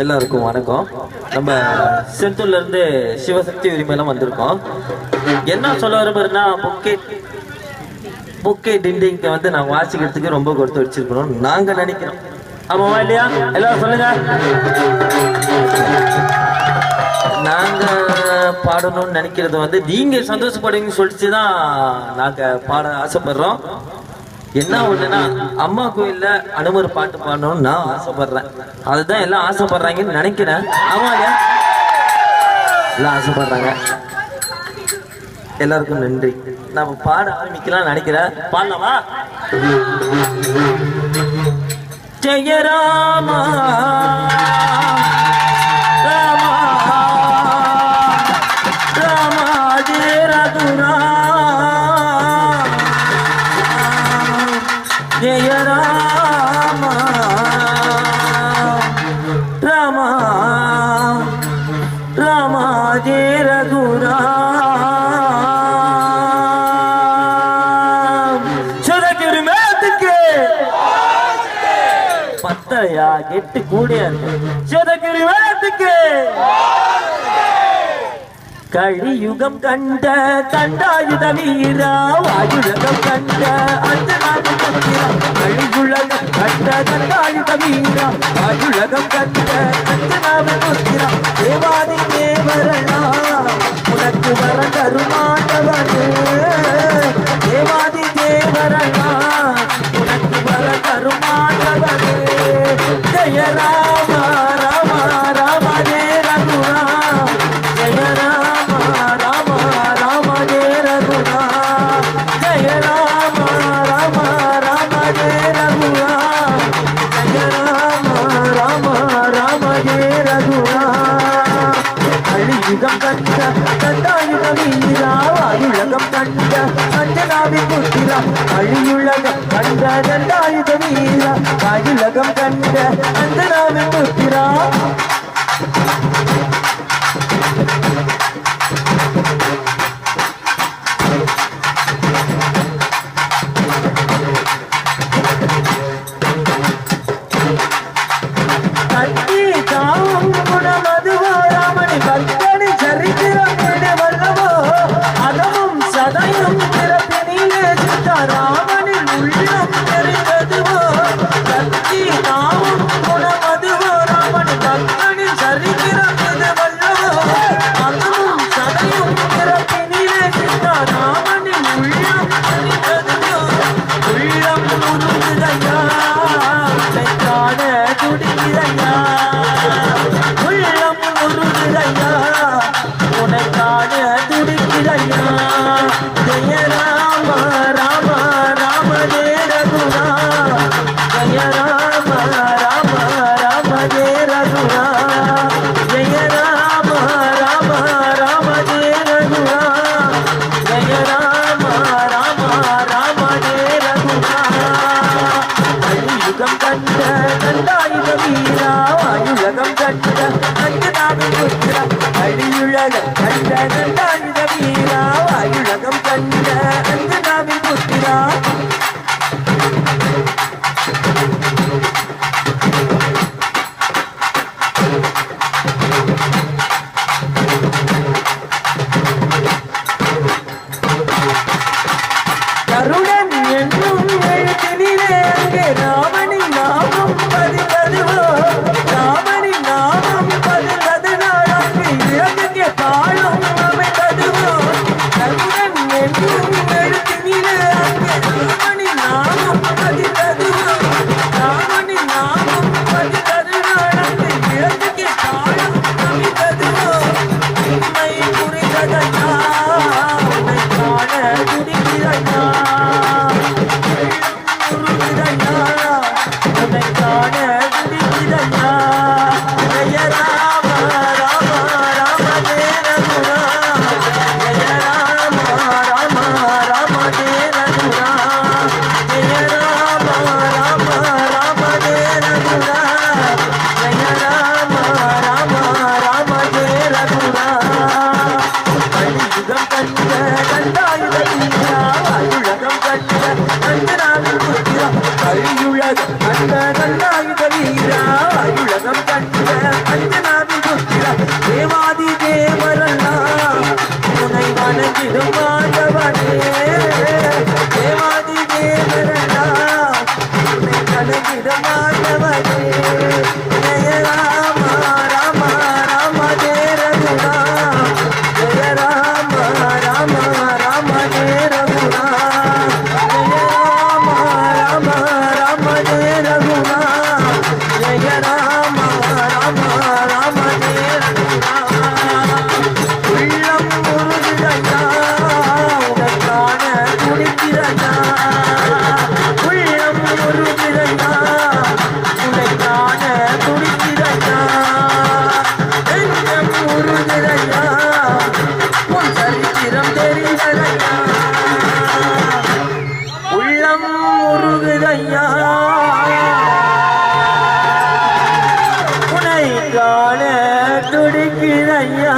எல்லாருக்கும் வணக்கம். நம்ம செந்தூர்ல இருந்து சிவசக்தி உரிமையெல்லாம் வந்திருக்கோம். என்ன சொல்ல வரப்போறேன்னா, புக்கே டிண்டிங்க வந்து நான் வாசிக்கிறதுக்கு ரொம்ப கொடுத்து வச்சிருக்கணும் நாங்க நினைக்கிறோம். ஆமாவா இல்லையா? எல்லாரும் சொல்லுங்க. நாங்க பாடணும்னு நினைக்கிறது வந்து நீங்க சந்தோஷப்படுவீங்கன்னு சொல்லிச்சுதான் நாங்க பாட ஆசைப்படுறோம். என்ன ஒண்ணுன்னா, அம்மா கோயில்ல அனுமர் பாட்டு பாடணும்னு நான் ஆசைப்படுறேன். அதுதான் எல்லாம் ஆசைப்படுறாங்கன்னு நினைக்கிறேன். ஆமா இல்லையா? எல்லாம் ஆசைப்படுறாங்க. எல்லாருக்கும் நன்றி. நம்ம பாட ஆரம்பிக்கலாம் நினைக்கிறேன். பாடலாமா? ஜெயராமா ராமா ராமா ஜெய ரகுரா ஜெய ராமா ராமா ராமா ஜெய ரகுரா பத்தையா கெட்டு கூடிய கழியுகம் கண்ட கண்டாயுத வீரா வாயுலகம் கண்ட கழியுலகம் கண்ட கண்டாயுத வீரா வாயுலகம் கண்ட அஞ்சனாவிரா தேவாதி தேவரணா உனக்கு வர கருமாண்டவனே தேவாதி தேவரணா உனக்கு வர கருமாண்டவனே ஜெய ராம ராம ராம ஜெய ரகுரா ஜெய ராம ராம ராம ஜெய ரகுரா ஜெய ராம ராம ராம ஜெய ரகுரா ஜெய ராம ராம ராம ஜெய ரகுரா கலியுகம் கண்ட கண்டாயுத வீரா வாயுலகம் கண்ட அஞ்சனாவி புத்திரா கலியுலகம் கண்ட கண்டாயுத வீரா வாயுலகம் கண்ட அஞ்சனாவி புத்திரா கட்டி தாவும் குணமதுவோ ராமணி பக்தனி சரித்திரம் வல்லவோ அதமும் சதையும் பிறப்பினிலே சித்த ராமனின் உள்ளம் தெரிந்ததுவோ கட்டி தாவும் குணமதுவோ ராமணி பக்தனி சரித்திரம் வல்லவோ அதமும் சதையும் பிறப்பினிலே சித்த ராமனின் உள்ளம் தெரிந்ததுவோ உள்ளம் முருகுதையா காண துடிக்கிறையா உள்ளம் முருகுதையா உனக்கான துடிக்கிறையா ஜெய ராம ராம ராம ஜெய ரகுரா ஜெய ராம ராம ராம ஜெய ரகுரா ஜெய ராம ராம ராம ஜெய ரகுரா ஜெய ராம ராம ராம ஜெய ரகுரா கலியுகம் கண்ட கண்டாயுத வீரா வாயுலகம் கண்ட அஞ்சனாவி புத்திரா கலியுலகம் கண்ட கண்டாயுத வீரா வாயுலகம் கண்ட அஞ்சனாவி புத்திரா கருடன் என்னும் எழுத்தினிலே அங்கே ராமனின் நாமம் பதிந்ததுவோ ராமனின் நாமம் பதிந்தது நாளாக்கு இறங்கே காலம் அமைந்ததுவோ கருடன் என்னும் எழுத்தினிலே அங்கே ராமனின் நாமம் பதிந்ததுவோ ராமனின் நாமம் பதிந்தது நாளாக்கு இறங்கே காலம் அமைந்ததுவோ உண்மை புரிந்ததையா உன்னை காண துடிக்கிறாயா ஜெய ராம ராம ராம ஜெய ரகுரா ஜெய ராம ராம ராம ஜெய ரகுரா ஜெய ராம ராம ராம ஜெய ரகுரா ஜெய ராம ராம ராம ஜெய ரகுரா கலியுகம் கண்ட கண்டாயுத வீரா வாயுலகம் கண்ட அஞ்சனாவி புத்திரா கலியுலகம் கண்ட கண்டாயுத வீரா துடிக்குதையா